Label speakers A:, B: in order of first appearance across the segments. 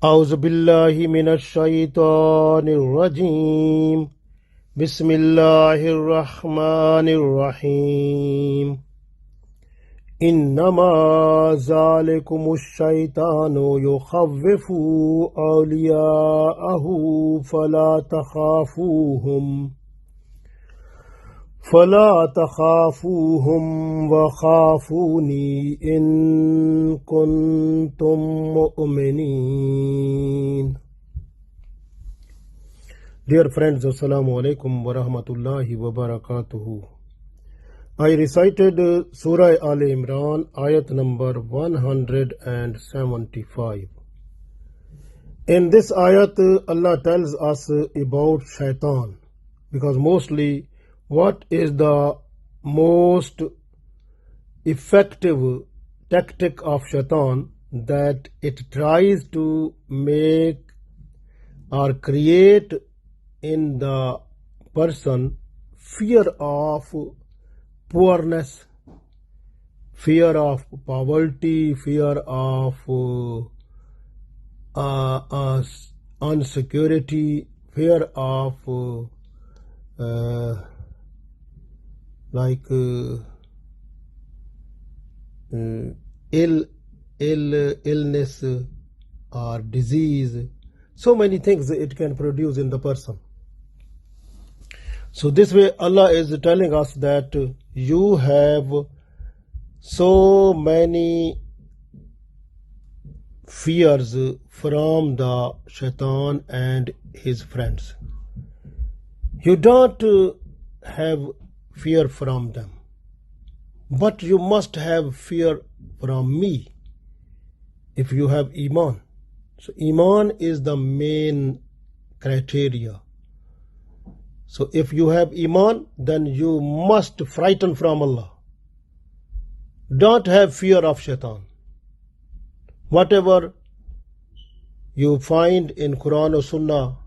A: أعوذ بالله من الشيطان الرجيم بسم الله الرحمن الرحيم إنما ذلكم الشيطان يخوف أولياءه فلا تخافوهم وخافوني إن كنتم مؤمنين. Dear friends, Assalamu alaikum wa rahmatullahi wa barakatuhu. I recited Surah al-Imran, ayat number 175. In this ayat, Allah tells us about shaitan, because mostly what is the most effective tactic of shaitan, that it tries to make or create in the person fear of poorness, fear of poverty, fear of insecurity, fear of illness or disease. So many things it can produce in the person. So this way Allah is telling us that you have so many fears from the shaitan and his friends. You don't have fear from them, but you must have fear from me if you have Iman. So Iman is the main criteria. So if you have Iman, then you must frighten from Allah. Don't have fear of shaitan. Whatever you find in Quran or Sunnah,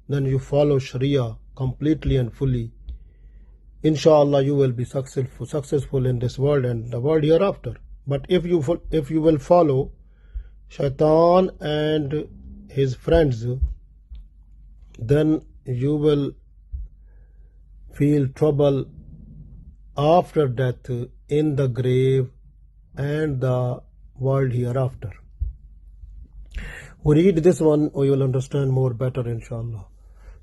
A: then you follow Sharia completely and fully. Inshallah, you will be successful in this world and the world hereafter. But if you will follow shaitan and his friends, then you will feel trouble after death, in the grave and the world hereafter. We read this one, we will understand more better, inshallah.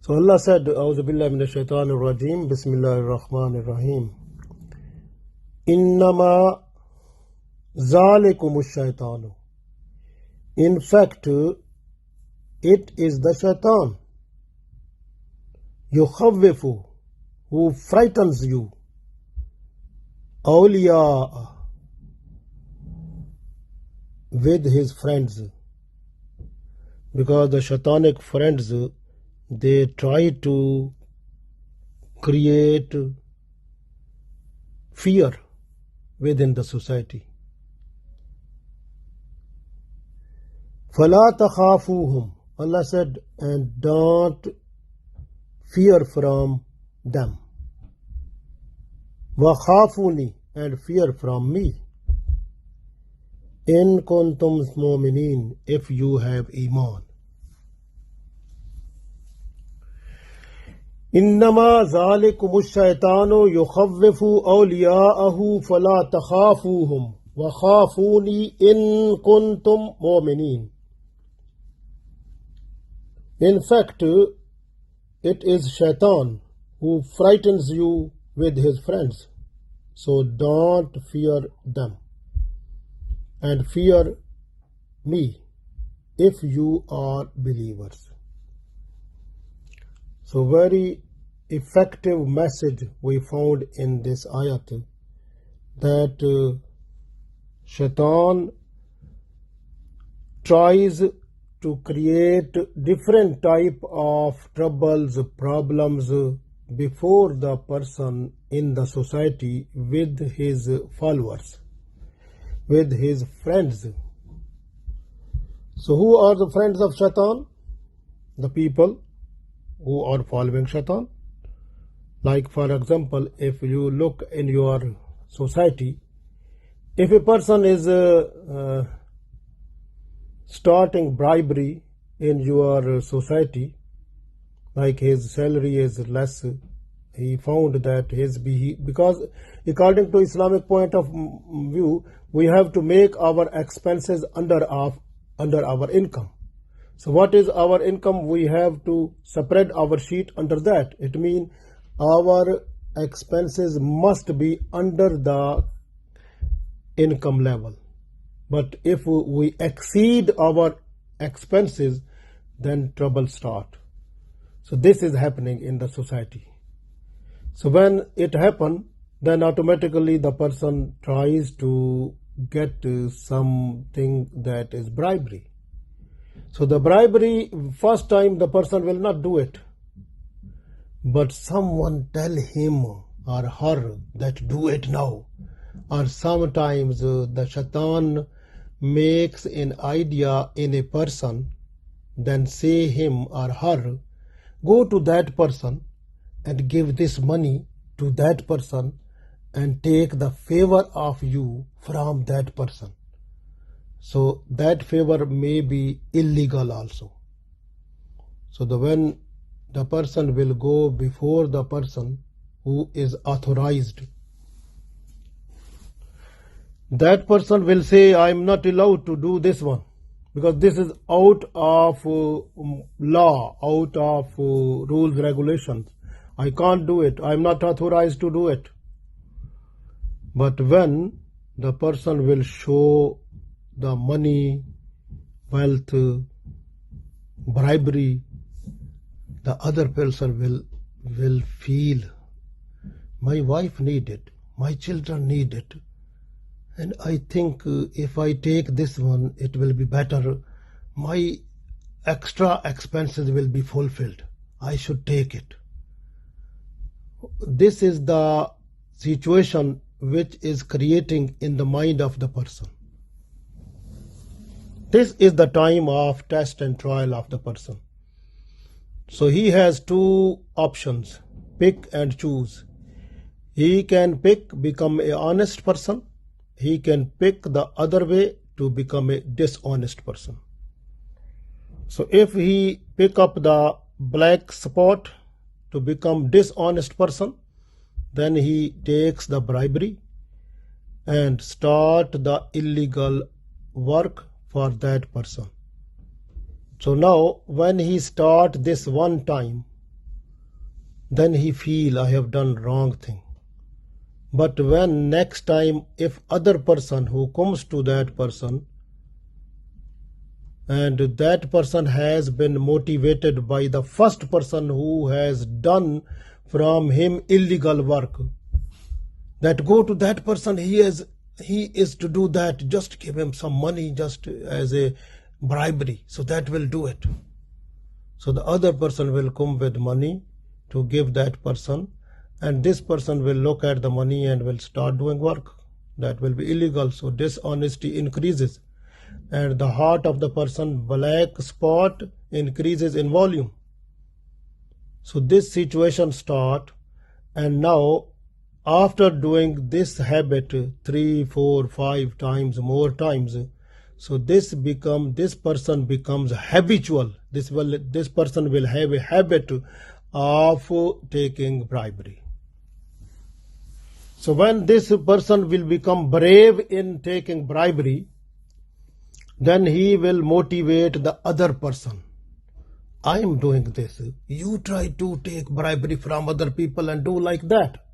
A: So Allah said, A'udhu billahi minash shaitanir rajim, Bismillahir Rahmanir Rahim. Innama zalikumush shaitanu. In fact, it is the shaitan. Yukhawwifu, who frightens you. Awliya, with his friends. Because the shaitanic friends, they try to create fear within the society. فَلَا تَخَافُوهُمْ. Allah said, and don't fear from them. وَخَافُونِي, and fear from me. إِن كُنْتُمْ مُؤْمِنِينَ, if you have Iman. إنما ذلكم الشيطان يخوف أولياءه فلا تخافوهم وخافوني إن كنتم مؤمنين. In fact, it is shaitan who frightens you with his friends. So don't fear them, and fear me if you are believers. So very effective message we found in this ayat, that shaitan tries to create different type of troubles, problems before the person in the society with his followers, with his friends. So who are the friends of shaitan? The people who are following shaitan. Like for example, if you look in your society, if a person is starting bribery in your society, like his salary is less, he found that because according to Islamic point of view, we have to make our expenses under our income. So what is our income? We have to spread our sheet under that. It means our expenses must be under the income level. But if we exceed our expenses, then trouble start. So this is happening in the society. So when it happens, then automatically the person tries to get something that is bribery. So the bribery, first time the person will not do it. But someone tell him or her that do it now. Or sometimes the shaitan makes an idea in a person, then say him or her, go to that person and give this money to that person and take the favor of you from that person. So that favor may be illegal also. So when the person will go before the person who is authorized, that person will say, I am not allowed to do this one because this is out of law, out of rules, regulations. I can't do it. I am not authorized to do it. But when the person will show the money, wealth, bribery, the other person will feel, my wife need it, my children need it, and I think if I take this one, it will be better. My extra expenses will be fulfilled. I should take it. This is the situation which is creating in the mind of the person. This is the time of test and trial of the person. So he has two options, pick and choose. He can pick, become an honest person. He can pick the other way to become a dishonest person. So if he pick up the black spot to become dishonest person, then he takes the bribery and start the illegal work for that person. So now when he start this one time, then he feel I have done wrong thing. But when next time if other person who comes to that person and that person has been motivated by the first person who has done from him illegal work, that go to that person, he is to do that, just give him some money just as a bribery, so that will do it. So the other person will come with money to give that person, and this person will look at the money and will start doing work that will be illegal. So dishonesty increases and the heart of the person, black spot, increases in volume. So this situation start, and now after doing this habit 3, 4, 5 times, more times, so this person becomes habitual. This person will have a habit of taking bribery. So when this person will become brave in taking bribery, then he will motivate the other person. I am doing this. You try to take bribery from other people and do like that.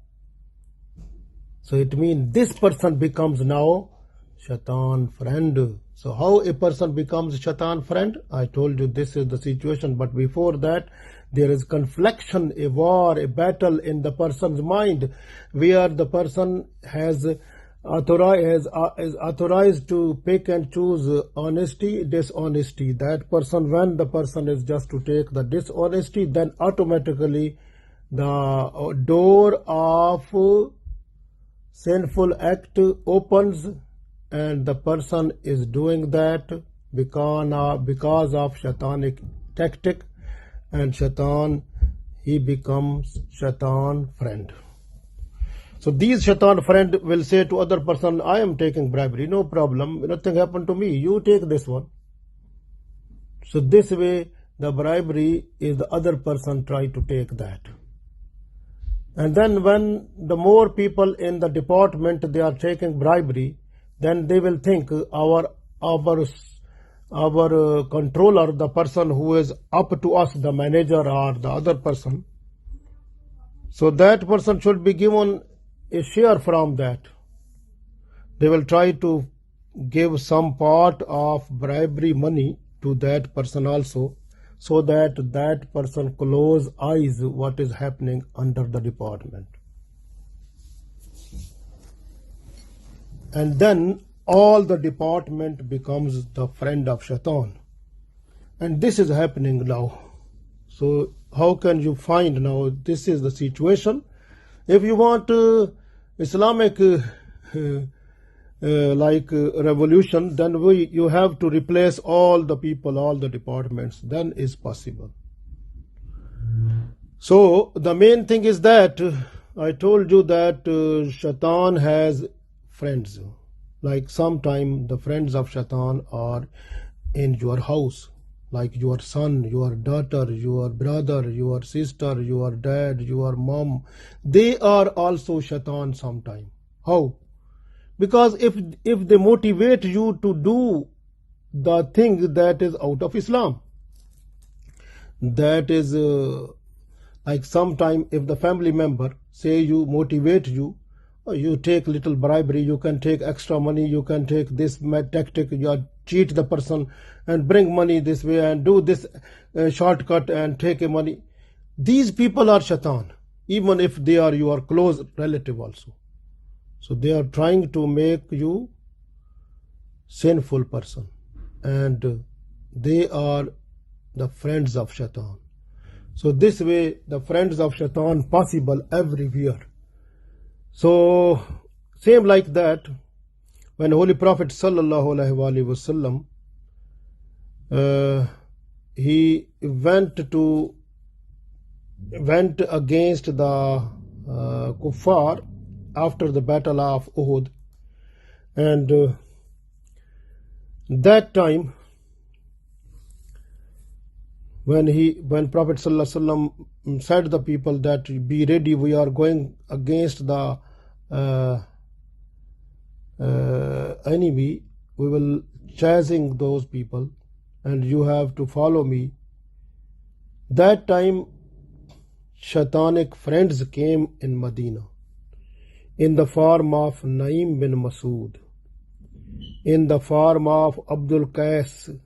A: So it means this person becomes now shaitan friend. So how a person becomes shaitan friend? I told you this is the situation, but before that there is confliction, a war, a battle in the person's mind, where the person is authorized to pick and choose honesty, dishonesty. That person, when the person is just to take the dishonesty, then automatically the door of sinful act opens, and the person is doing that because of shaitanic tactic, and shaitan, he becomes shaitan friend. So these shaitan friend will say to other person, I am taking bribery, no problem, nothing happened to me, you take this one. So this way the bribery is the other person try to take that. And then when the more people in the department they are taking bribery, then they will think our controller, the person who is up to us, the manager or the other person, so that person should be given a share from that. They will try to give some part of bribery money to that person also, so that that person close eyes what is happening under the department. And then all the department becomes the friend of shaitan. And this is happening now. So how can you find now? This is the situation. If you want Islamic revolution, then you have to replace all the people, all the departments. Then is possible. So the main thing is that I told you that shaitan has friends. Like sometime the friends of shaitan are in your house, like your son, your daughter, your brother, your sister, your dad, your mom. They are also shaitan sometime. How? Because if they motivate you to do the thing that is out of Islam, that is like sometime if the family member say you motivate you, you take little bribery, you can take extra money, you can take this tactic, you cheat the person and bring money this way and do this shortcut and take money. These people are shaitan, even if they are your close relative also. So they are trying to make you sinful person, and they are the friends of shaitan. So this way the friends of shaitan possible everywhere. So same like that, when Holy Prophet sallallahu alaihi wasallam he went against the kuffar after the battle of Uhud, and that time when Prophet sallallahu alaihi wasallam said to the people that be ready, we are going against the enemy, we will chasing those people and you have to follow me. That time shaitanic friends came in Medina in the form of Naim bin Masood, in the form of Abdul Qais,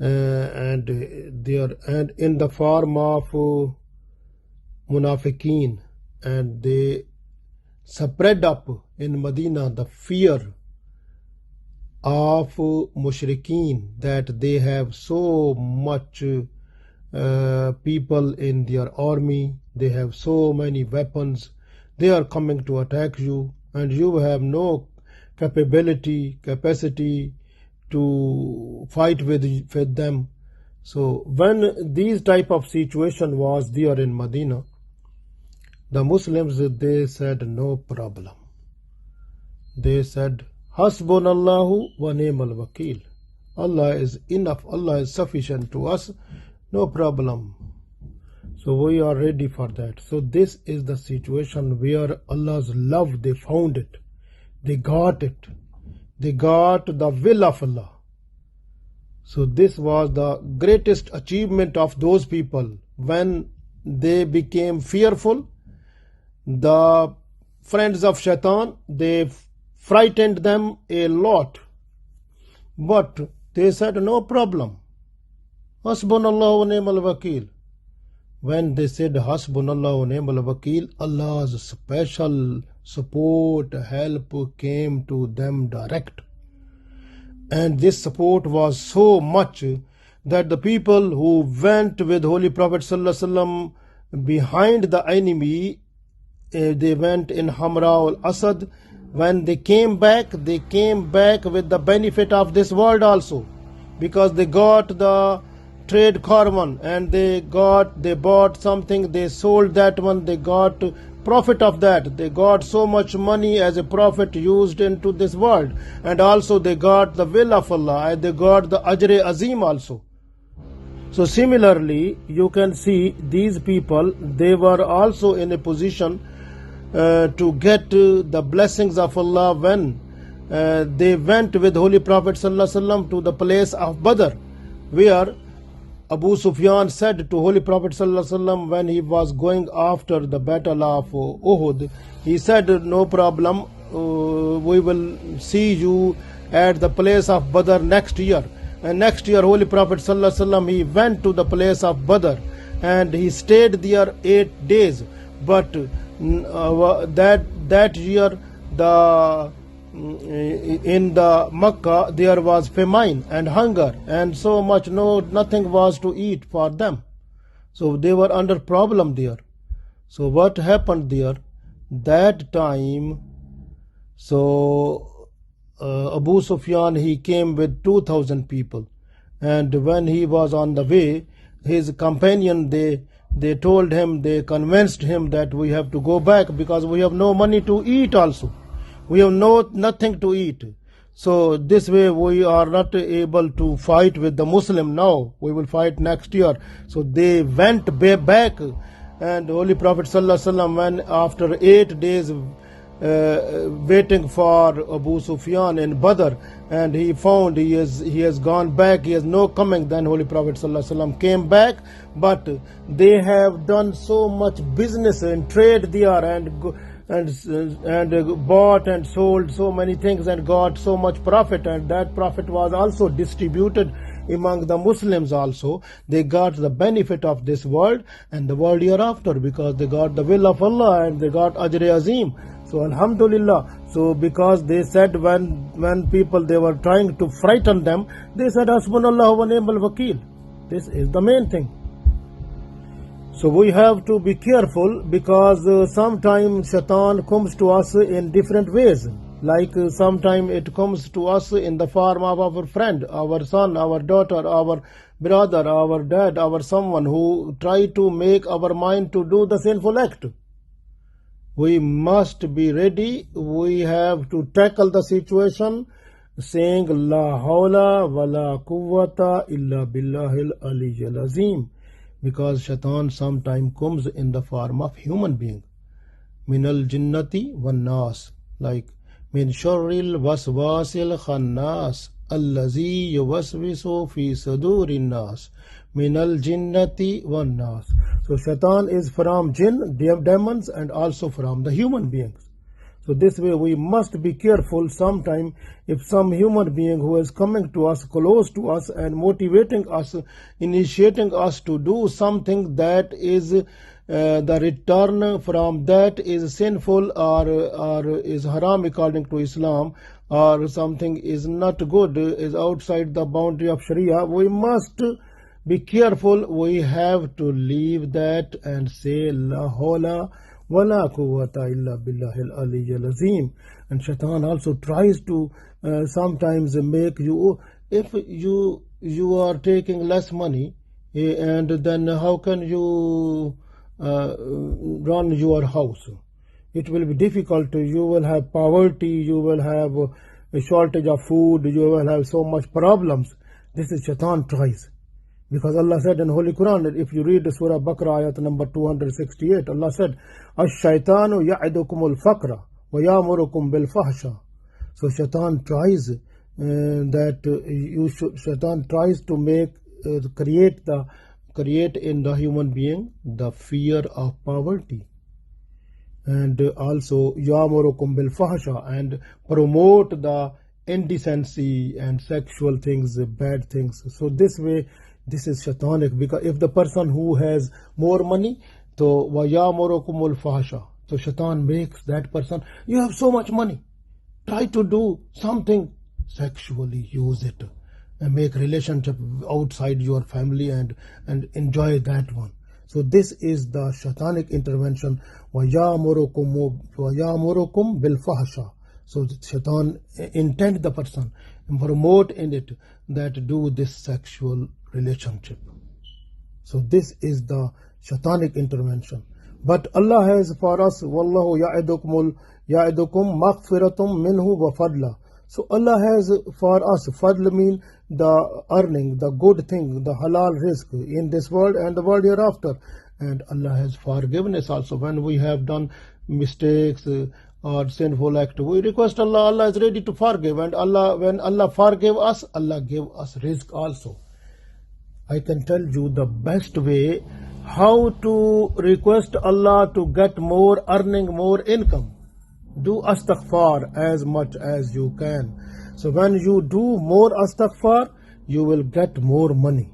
A: and in the form of Munafiqeen, and they spread up in Medina the fear of Mushrikeen, that they have so much people in their army, they have so many weapons, they are coming to attack you, and you have no capacity to fight with them. So when these type of situation was there in Medina, the Muslims, they said no problem. They said Hasbunallahu wa ni'mal wakil. Allah is enough, Allah is sufficient to us, no problem. So we are ready for that. So this is the situation where Allah's love, they found it, they got it, they got the will of Allah. So this was the greatest achievement of those people. When they became fearful, the friends of shaitan, they frightened them a lot, but they said no problem, Hasbunallahu wa ni'mal wakil. When they said Hasbunallahu wa ni'mal wakil, Allah's special support, help came to them direct. And this support was so much that the people who went with Holy Prophet sallallahu alaihi wasallam behind the enemy, they went in Hamra al-Asad. When they came back with the benefit of this world also, because they got the trade caravan and they bought something, they sold that one, they got profit of that, they got so much money as a profit used into this world, and also they got the will of Allah, and they got the Ajr Azim also. So similarly, you can see these people, they were also in a position to get the blessings of Allah when they went with Holy Prophet ﷺ to the place of Badr, where Abu Sufyan said to Holy Prophet ﷺ when he was going after the battle of Uhud, he said, no problem, we will see you at the place of Badr next year. And next year Holy Prophet ﷺ, he went to the place of Badr and he stayed there 8 days. But that year in the Makkah there was famine and hunger and so much, nothing was to eat for them. So they were under problem there. So what happened there? That time, so Abu Sufyan, he came with 2,000 people, and when he was on the way, his companion, they told him, they convinced him that we have to go back because we have no money to eat also. We have nothing to eat. So this way we are not able to fight with the Muslim now. We will fight next year. So they went back, and Holy Prophet ﷺ, when after 8 days waiting for Abu Sufyan in Badr, and he found he has gone back, he has no coming, then Holy Prophet ﷺ came back. But they have done so much business and trade there, and bought and sold so many things and got so much profit, and that profit was also distributed among the Muslims also. They got the benefit of this world and the world hereafter, because they got the will of Allah and they got Ajr Azim. So Alhamdulillah. So because they said when people, they were trying to frighten them, they said Hasbunallahu wa ni'mal wakeel. This is the main thing. So we have to be careful, because sometimes Shaitan comes to us in different ways. Like sometimes it comes to us in the form of our friend, our son, our daughter, our brother, our dad, our someone who try to make our mind to do the sinful act. We must be ready. We have to tackle the situation saying La hawla wa la quwwata illa billahil aliyyil azim. Because Shaitan sometimes comes in the form of human being. Minal jinnati wan nas, like min sharril waswasil khannas allazi yuwaswisu fi sudurin nas. Minal jinnati wan nas. So Shaitan is from jinn, demons, and also from the human beings. So this way we must be careful. Sometime if some human being who is coming to us, close to us, and motivating us, initiating us to do something that is the return from that is sinful or is haram according to Islam, or something is not good, is outside the boundary of Sharia, we must be careful. We have to leave that and say La hawla wala quwwata illa billahil aliyyil azim. And Shaitan also tries to sometimes make you, if you are taking less money, and then how can you run your house? It will be difficult. You will have poverty, you will have a shortage of food, you will have so much problems. This is Shaitan tries. Because Allah said in Holy Quran, if you read the Surah al-Baqarah, ayat number 268, Allah said, Ash-shaytanu ya'idukumul faqra wa ya'murukum bil fahsha. So Shaitan tries Shaitan tries to make create in the human being the fear of poverty, and also ya'murukum bil fahsha, and promote the indecency and sexual things, bad things. So this way, this is Shaitanic, because if the person who has more money, so وَيَامُرُكُمُ الْفَحْشَةَ, so Shaitan makes that person, you have so much money, try to do something, sexually use it and make relationship outside your family and enjoy that one. So this is the Shaitanic intervention. وَيَامُرُكُمْ بِالْفَحْشَةِ. So Shaitan intend the person and promote in it that do this sexual relationship. So this is the Shaitanic intervention. But Allah has for us, Wallahu ya'idukum maghfiratum minhu wa fadla. So Allah has for us, fadl mean the earning, the good thing, the halal rizq in this world and the world hereafter. And Allah has forgiveness also. When we have done mistakes or sinful act, we request Allah, Allah is ready to forgive. And Allah, when Allah forgive us, Allah give us rizq also. I can tell you the best way how to request Allah to get more earning, more income. Do astaghfar as much as you can. So when you do more astaghfar, you will get more money.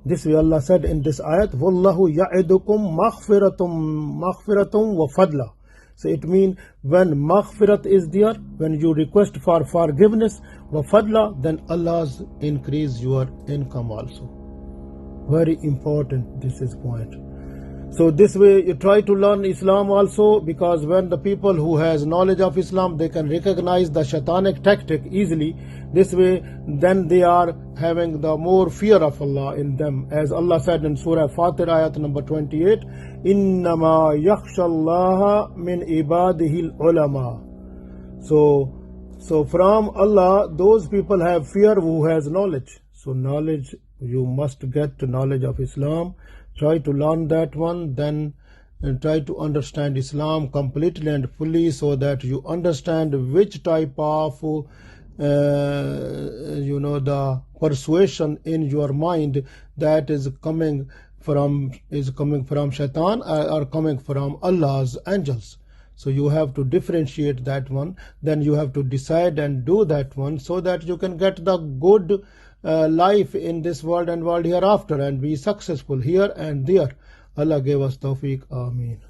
A: This way Allah said in this ayat, Wallahu ya'idukum maghfiratum wa fadla. So it means when maghfirat is there, when you request for forgiveness, wa fadla, then Allah's increase your income also. Very important, this is point. So this way you try to learn Islam also, because when the people who has knowledge of Islam, they can recognize the shaitanic tactic easily. This way then they are having the more fear of Allah in them. As Allah said in Surah Fatir ayat number 28, Innama yakhshallaha min ibadihi ulama. So from Allah, those people have fear who has knowledge. So knowledge, you must get knowledge of Islam. Try to learn that one, then try to understand Islam completely and fully, so that you understand which type of the persuasion in your mind that is coming from shaitan or coming from Allah's angels. So you have to differentiate that one, then you have to decide and do that one, so that you can get the good life in this world and world hereafter, and be successful here and there. Allah gave us tawfiq. Ameen.